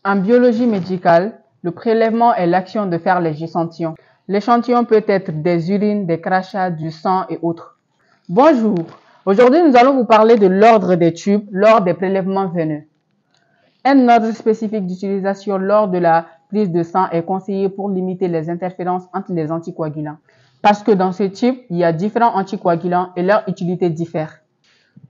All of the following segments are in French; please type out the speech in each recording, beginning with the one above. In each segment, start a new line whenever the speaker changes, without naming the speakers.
En biologie médicale, le prélèvement est l'action de faire les échantillons. L'échantillon peut être des urines, des crachats, du sang et autres. Bonjour, aujourd'hui nous allons vous parler de l'ordre des tubes lors des prélèvements veineux. Un ordre spécifique d'utilisation lors de la prise de sang est conseillé pour limiter les interférences entre les anticoagulants. Parce que dans ce type, il y a différents anticoagulants et leur utilité diffère.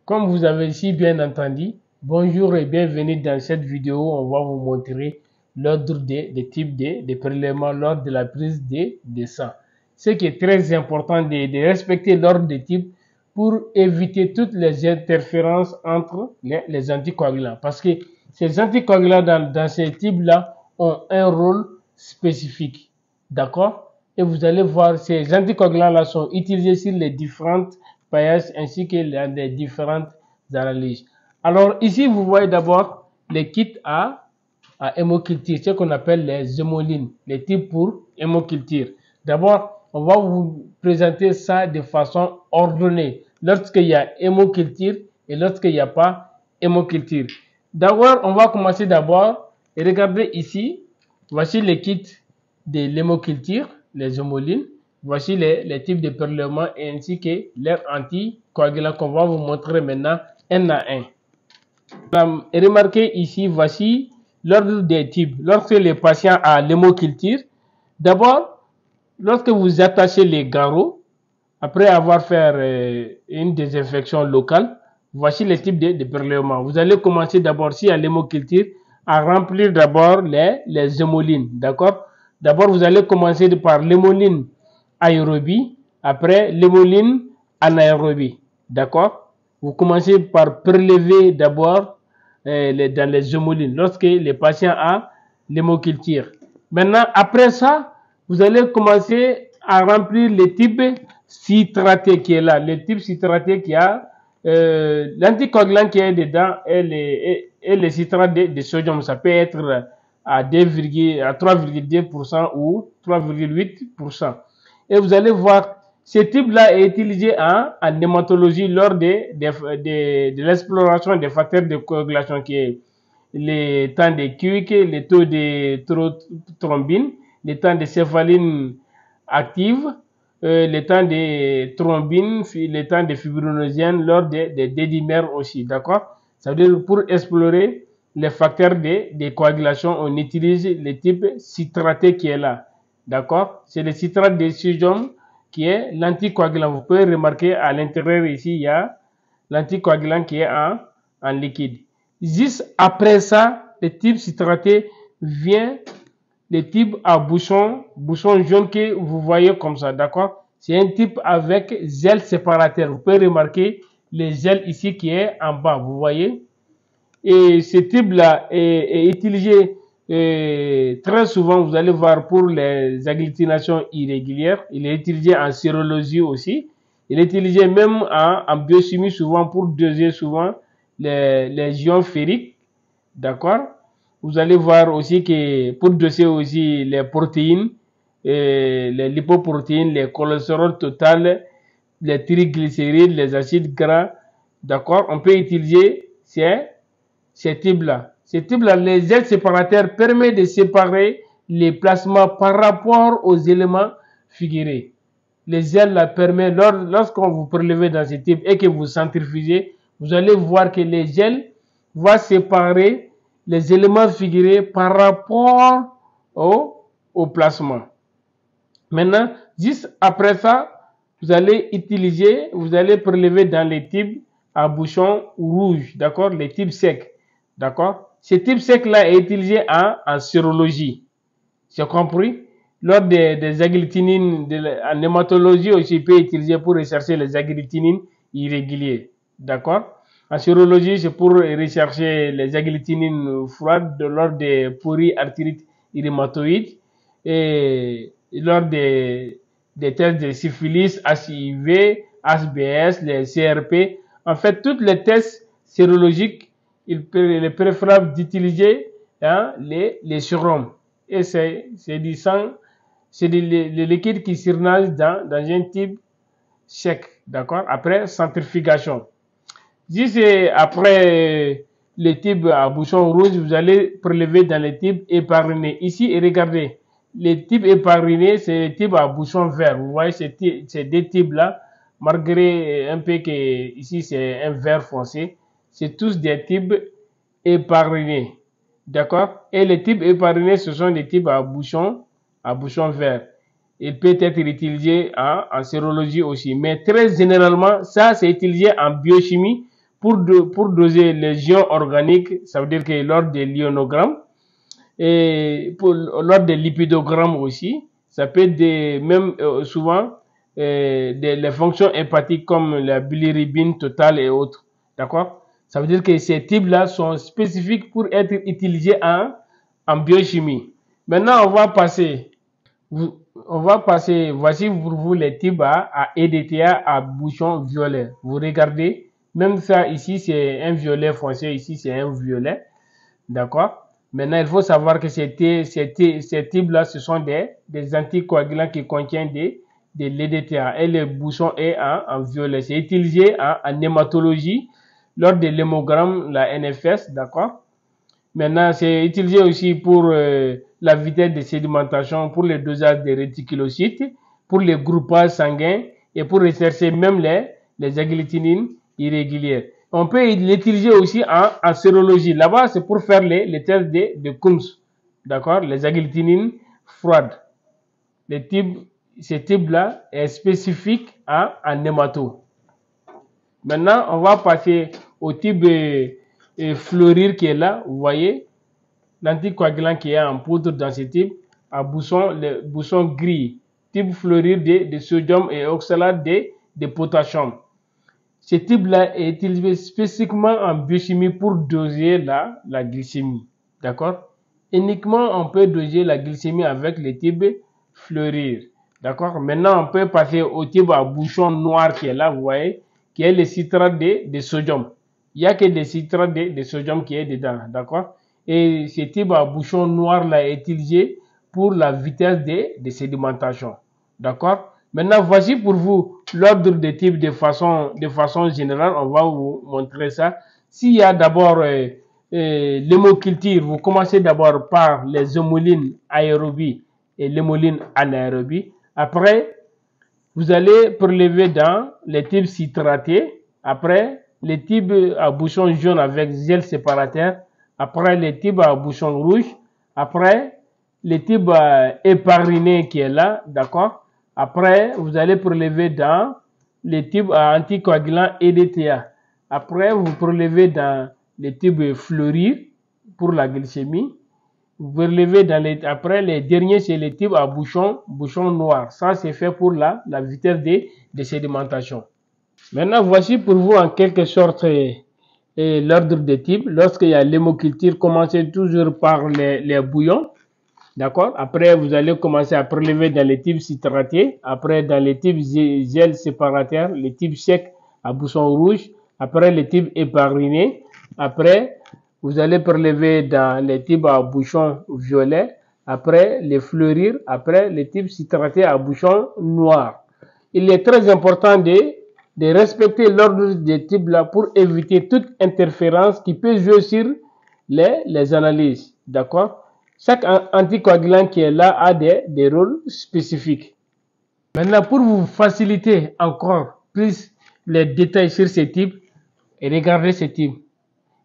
Comme vous avez si bien entendu, bonjour et bienvenue dans cette vidéo. On va vous montrer l'ordre des types de prélèvements lors de la prise de sang. Ce qui est très important de respecter l'ordre des types pour éviter toutes les interférences entre les anticoagulants. Parce que ces anticoagulants dans ces types-là ont un rôle spécifique. D'accord? Et vous allez voir, ces anticoagulants-là sont utilisés sur les différentes paillages ainsi que les différentes analyses. Alors ici, vous voyez d'abord les kits à hémoculture, ce qu'on appelle les hémolines, les types pour hémoculture. D'abord, on va vous présenter ça de façon ordonnée lorsqu'il y a hémoculture et lorsqu'il n'y a pas hémoculture. D'abord, on va commencer d'abord et regardez ici, voici les kits de l'hémoculture, les hémolines. Voici les types de prélèvements ainsi que leurs anticoagulants qu'on va vous montrer maintenant un à un. Remarquez ici, voici l'ordre des types. Lorsque le patient a l'hémoculture, d'abord, lorsque vous attachez les garrots, après avoir fait une désinfection locale, voici les types de prélèvements. Vous allez commencer d'abord, si à l'hémoculture, à remplir d'abord les hémolines. D'accord? D'abord, vous allez commencer par l'hémoline aérobie, après l'hémoline anaérobie. D'accord? Vous commencez par prélever d'abord dans les hémolines lorsque le patient a l'hémoculture. Maintenant, après ça, vous allez commencer à remplir le type citraté qui est là. Le type citraté qui a l'anticoagulant qui est dedans et le citrate de sodium. Ça peut être à 3,2% ou 3,8%. Et vous allez voir, ce type-là est utilisé en hématologie lors de l'exploration des facteurs de coagulation qui est le temps de Quick, le taux de thrombine, le temps de céphaline active, le temps de thrombine, le temps de fibrinosienne lors des dédimères aussi, d'accord? Ça veut dire pour explorer les facteurs de coagulation, on utilise le type citraté qui est là. D'accord? C'est le citrate de sodium qui est l'anticoagulant. Vous pouvez remarquer à l'intérieur ici, il y a l'anticoagulant qui est en liquide. Juste après ça, le type citraté vient le type à bouchon jaune que vous voyez comme ça. D'accord? C'est un type avec gel séparateur. Vous pouvez remarquer le gel ici qui est en bas. Vous voyez? Et ce type-là est utilisé très souvent, vous allez voir, pour les agglutinations irrégulières. Il est utilisé en sérologie aussi. Il est utilisé même en biochimie souvent pour doser souvent les ions ferriques. D'accord? Vous allez voir aussi que pour doser aussi les protéines, les lipoprotéines, les cholestérol total, les triglycérides, les acides gras. D'accord? On peut utiliser ces types-là. Ces types-là, les gels séparateurs permettent de séparer les plasmas par rapport aux éléments figurés. Les gels-là permettent, lorsqu'on vous prélève dans ce type et que vous centrifugez, vous allez voir que les gels vont séparer les éléments figurés par rapport au plasma. Maintenant, juste après ça, vous allez prélever dans les types à bouchon rouge, d'accord, les types secs, d'accord. Ce type sec-là est utilisé en sérologie, c'est compris. Lors des agglutinines, en hématologie aussi, il peut être utilisé pour rechercher les agglutinines irréguliers, d'accord. En sérologie, c'est pour rechercher les agglutinines froides lors des polyarthrite rhumatoïde et lors des tests de syphilis, HIV, HBS, les CRP. En fait, tous les tests sérologiques, il est préférable d'utiliser les sérums. Et c'est du sang, c'est le liquide qui surnage dans un type sec, d'accord, après centrifugation. Juste après les types à bouchon rouge, vous allez prélever dans les types épargnés. Ici, regardez, les types épargnés, c'est les types à bouchon vert. Vous voyez ces deux types-là, malgré un peu que ici c'est un vert foncé, c'est tous des types épargnés. D'accord? Et les types épargnés, ce sont des types à bouchon vert. Il peut être utilisé en sérologie aussi. Mais très généralement, ça c'est utilisé en biochimie pour doser les ions organiques. Ça veut dire que lors des ionogrammes et lors des lipidogrammes aussi, ça peut être même souvent les fonctions hépatiques comme la bilirubine totale et autres. D'accord? Ça veut dire que ces types-là sont spécifiques pour être utilisés en biochimie. Maintenant, on va passer, voici pour vous les types à EDTA à bouchon violet. Vous regardez, même ça ici c'est un violet foncé, ici c'est un violet. D'accord? Maintenant, il faut savoir que ces types-là, ce sont des anticoagulants qui contiennent de l'EDTA et le bouchon est en violet. C'est utilisé en hématologie lors de l'hémogramme, la NFS, d'accord? Maintenant, c'est utilisé aussi pour la vitesse de sédimentation, pour le dosage des réticulocytes, pour les groupages sanguins et pour rechercher même les agglutinines irrégulières. On peut l'utiliser aussi en sérologie. Là-bas, c'est pour faire les tests de Kunz, d'accord? Les agglutinines froides. Ce type-là est spécifique en hémato. Maintenant, on va passer au type fleurir qui est là. Vous voyez, l'anticoagulant qui est en poudre dans ce type, à le bouchon gris, type fleurir de sodium et oxalate de potassium. Ce type-là est utilisé spécifiquement en biochimie pour doser la glycémie. D'accord? Uniquement, on peut doser la glycémie avec le type fleurir. D'accord? Maintenant, on peut passer au type à bouchon noir qui est là, vous voyez, qui est le citrate de sodium. Il n'y a que le citrate de sodium qui est dedans. D'accord? Et ce type à bouchon noir là est utilisé pour la vitesse de sédimentation. D'accord? Maintenant, voici pour vous l'ordre des types de façon générale. On va vous montrer ça. S'il y a d'abord l'hémoculture, vous commencez d'abord par les hémolines aérobies et l'hémoline anaérobie. Après, vous allez prélever dans les types citratés. Après, les types à bouchon jaune avec gel séparateur. Après, les types à bouchon rouge. Après, les types épargnés qui est là, d'accord? Après, vous allez prélever dans les types anticoagulants EDTA. Après, vous prélevez dans les types fleurir pour la glycémie. Vous prélevez après, les derniers, c'est les types à bouchon noir. Ça, c'est fait pour la vitesse de sédimentation. Maintenant, voici pour vous en quelque sorte l'ordre des types. Lorsqu'il y a l'hémoculture, commencez toujours par les bouillons. D'accord? Après, vous allez commencer à prélever dans les types citratés. Après, dans les types gel séparateur, les types secs à bouchon rouge. Après, les types épargnés. Après, vous allez prélever dans les types à bouchon violet. Après, les fleurir. Après, les types citratés à bouchon noir. Il est très important de respecter l'ordre des types là pour éviter toute interférence qui peut jouer sur les analyses. D'accord? Chaque anticoagulant qui est là a des rôles spécifiques. Maintenant, pour vous faciliter encore plus les détails sur ces types, regardez ces types.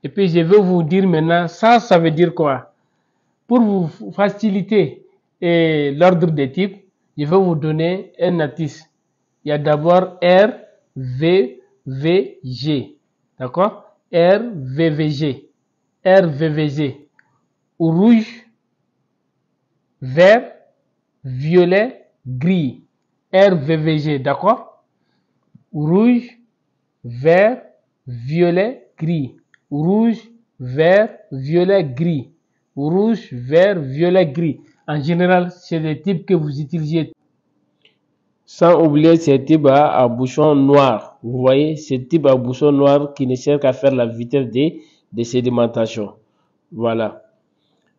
Et puis, je vais vous dire maintenant, ça veut dire quoi? Pour vous faciliter l'ordre des types, je vais vous donner un indice. Il y a d'abord RVVG. D'accord? RVVG. RVVG. Rouge, vert, violet, gris. RVVG, d'accord? Rouge, vert, violet, gris. Rouge, vert, violet, gris. Rouge, vert, violet, gris. En général, c'est les types que vous utilisez. Sans oublier ces types à bouchon noir. Vous voyez, ces types à bouchon noir qui ne servent qu'à faire la vitesse de sédimentation. Voilà.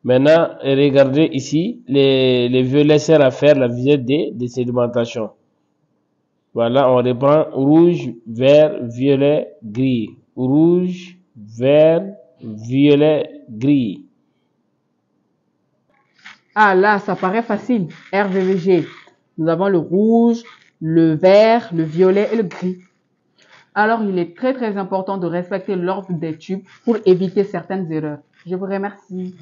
Maintenant, regardez ici, les violets servent à faire la vitesse de sédimentation. Voilà, on reprend rouge, vert, violet, gris. Rouge, vert, violet, gris.
Ah là, ça paraît facile. RVVG. Nous avons le rouge, le vert, le violet et le gris. Alors, il est très important de respecter l'ordre des tubes pour éviter certaines erreurs. Je vous remercie.